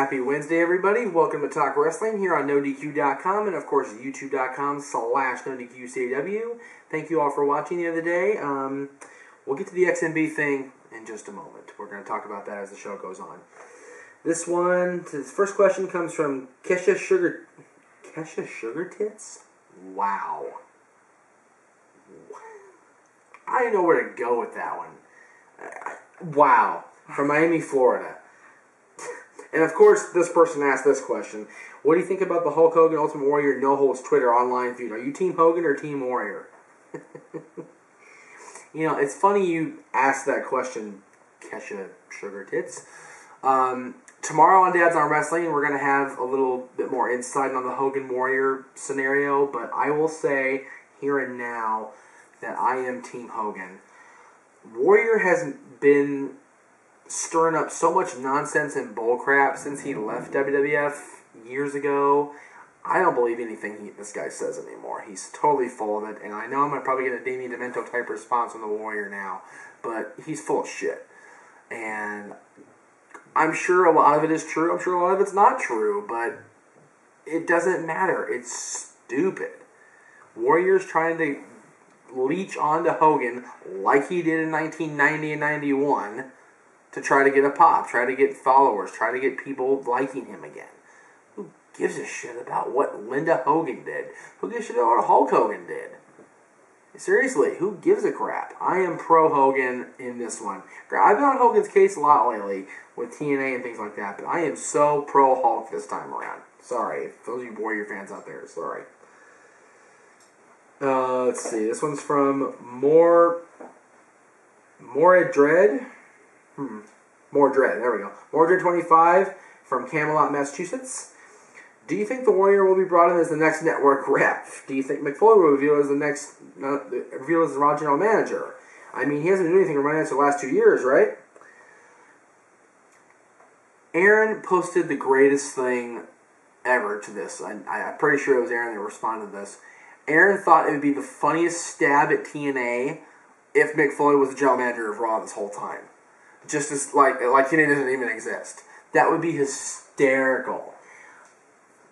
Happy Wednesday, everybody. Welcome to Talk Wrestling here on NoDQ.com and, of course, YouTube.com/NoDQCW. Thank you all for watching the other day. We'll get to the XMB thing in just a moment. We're going to talk about that as the show goes on. This first question comes from Kesha Sugar Tits? Wow. I didn't know where to go with that one. Wow. From Miami, Florida. And of course, this person asked this question. What do you think about the Hulk Hogan Ultimate Warrior No Holds Twitter online feud? Are you Team Hogan or Team Warrior? You know, it's funny you asked that question, Kesha Sugar Tits. Tomorrow on Dad's on Wrestling, we're going to have a little bit more insight on the Hogan Warrior scenario, but I will say here and now that I am Team Hogan. Warrior has been stirring up so much nonsense and bullcrap since he left WWF years ago. I don't believe anything this guy says anymore. He's totally full of it, and I know I'm probably get a Damien Demento type response on the Warrior now, but he's full of shit. And I'm sure a lot of it is true. I'm sure a lot of it's not true, but it doesn't matter. It's stupid. Warrior's trying to leech onto Hogan like he did in 1990 and 91 to try to get a pop, try to get followers, try to get people liking him again. Who gives a shit about what Linda Hogan did? Who gives a shit about what Hulk Hogan did? Seriously, who gives a crap? I am pro Hogan in this one. I've been on Hogan's case a lot lately with TNA and things like that, but I am so pro Hulk this time around. Sorry, those of you Warrior fans out there, sorry. Let's see. This one's from More Dread. More Dread. There we go. More Dread 25 from Camelot, Massachusetts. Do you think the Warrior will be brought in as the next network rep? Do you think Mick Foley will reveal as the Raw general manager? I mean, he hasn't been doing anything running this the last 2 years, right? Aaron posted the greatest thing ever to this. I'm pretty sure it was Aaron that responded to this. Aaron thought it would be the funniest stab at TNA if Mick Foley was the general manager of Raw this whole time. Just as, like TNA doesn't even exist. That would be hysterical.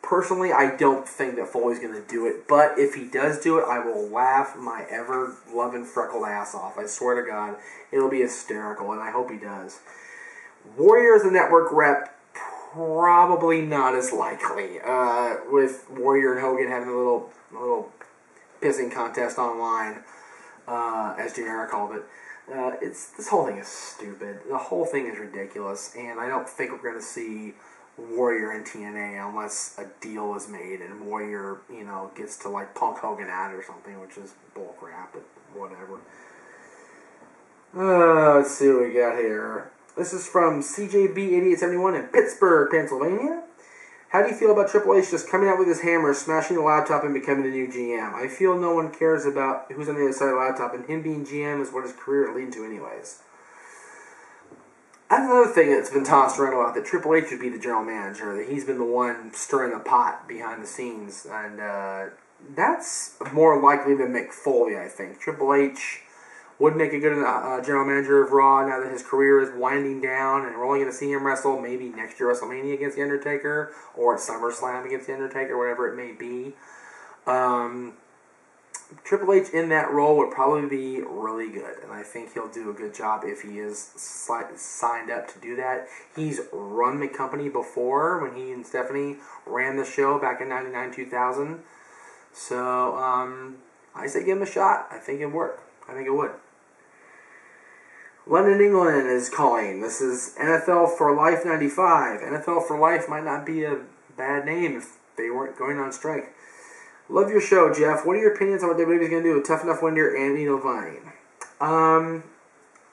Personally, I don't think that Foley's going to do it, but if he does do it, I will laugh my ever-loving freckled ass off. I swear to God, it'll be hysterical, and I hope he does. Warrior as the network rep, probably not as likely. With Warrior and Hogan having a little pissing contest online, as JR called it. This whole thing is stupid. The whole thing is ridiculous, and I don't think we're going to see Warrior and TNA unless a deal is made and Warrior, gets to like punk Hogan out or something, which is bullcrap, but whatever. Let's see what we got here. This is from CJB8871 in Pittsburgh, Pennsylvania. How do you feel about Triple H just coming out with his hammer, smashing the laptop, and becoming the new GM? I feel no one cares about who's on the other side of the laptop, and him being GM is what his career is leading to anyways. That's another thing that's been tossed around a lot, that Triple H would be the general manager, that he's been the one stirring the pot behind the scenes, and that's more likely than Mick Foley, I think. Triple H would make a good general manager of Raw now that his career is winding down, and we're only going to see him wrestle maybe next year WrestleMania against The Undertaker, or at SummerSlam against The Undertaker, whatever it may be. Triple H in that role would probably be really good, and I think he'll do a good job if he is signed up to do that. He's run the company before when he and Stephanie ran the show back in 99-2000. So, I say give him a shot. I think it'd work. I think it would. London, England is calling. This is NFL for Life 95. NFL for Life might not be a bad name if they weren't going on strike. Love your show, Jeff. What are your opinions on what WWE is going to do with Tough Enough Winder and Nino Vine?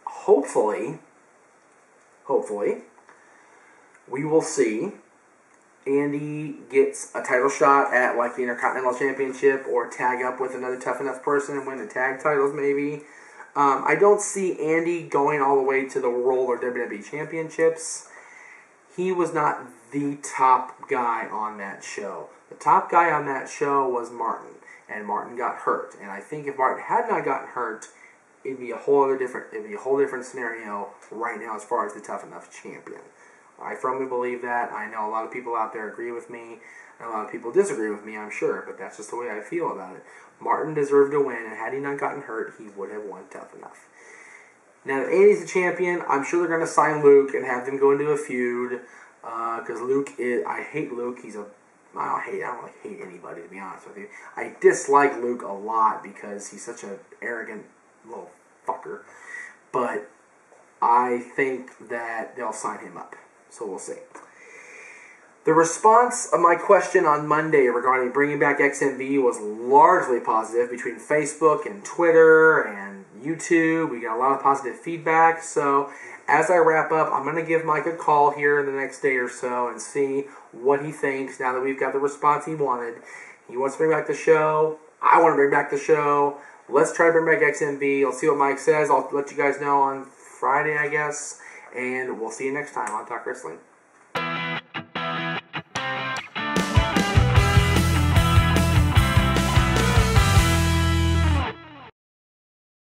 Hopefully, we will see Andy gets a title shot at like the Intercontinental Championship, or tag up with another Tough Enough person and win the tag titles maybe. I don't see Andy going all the way to the World or WWE Championships. He was not the top guy on that show. The top guy on that show was Martin, and Martin got hurt. And I think if Martin had not gotten hurt, it'd be a whole different scenario right now as far as the Tough Enough champion. I firmly believe that. I know a lot of people out there agree with me, and a lot of people disagree with me, I'm sure, but that's just the way I feel about it. Martin deserved to win, and had he not gotten hurt, he would have won Tough Enough. Now that Andy's the champion, I'm sure they're going to sign Luke and have them go into a feud, because Luke is, I hate Luke, I don't like hate anybody, to be honest with you. I dislike Luke a lot because he's such an arrogant little fucker, but I think that they'll sign him up, so we'll see. The response of my question on Monday regarding bringing back XMV was largely positive between Facebook and Twitter and YouTube. We got a lot of positive feedback. So as I wrap up, I'm going to give Mike a call here in the next day or so and see what he thinks now that we've got the response he wanted. He wants to bring back the show. I want to bring back the show. Let's try to bring back XMV. I'll see what Mike says. I'll let you guys know on Friday, I guess. And we'll see you next time on Talk Wrestling.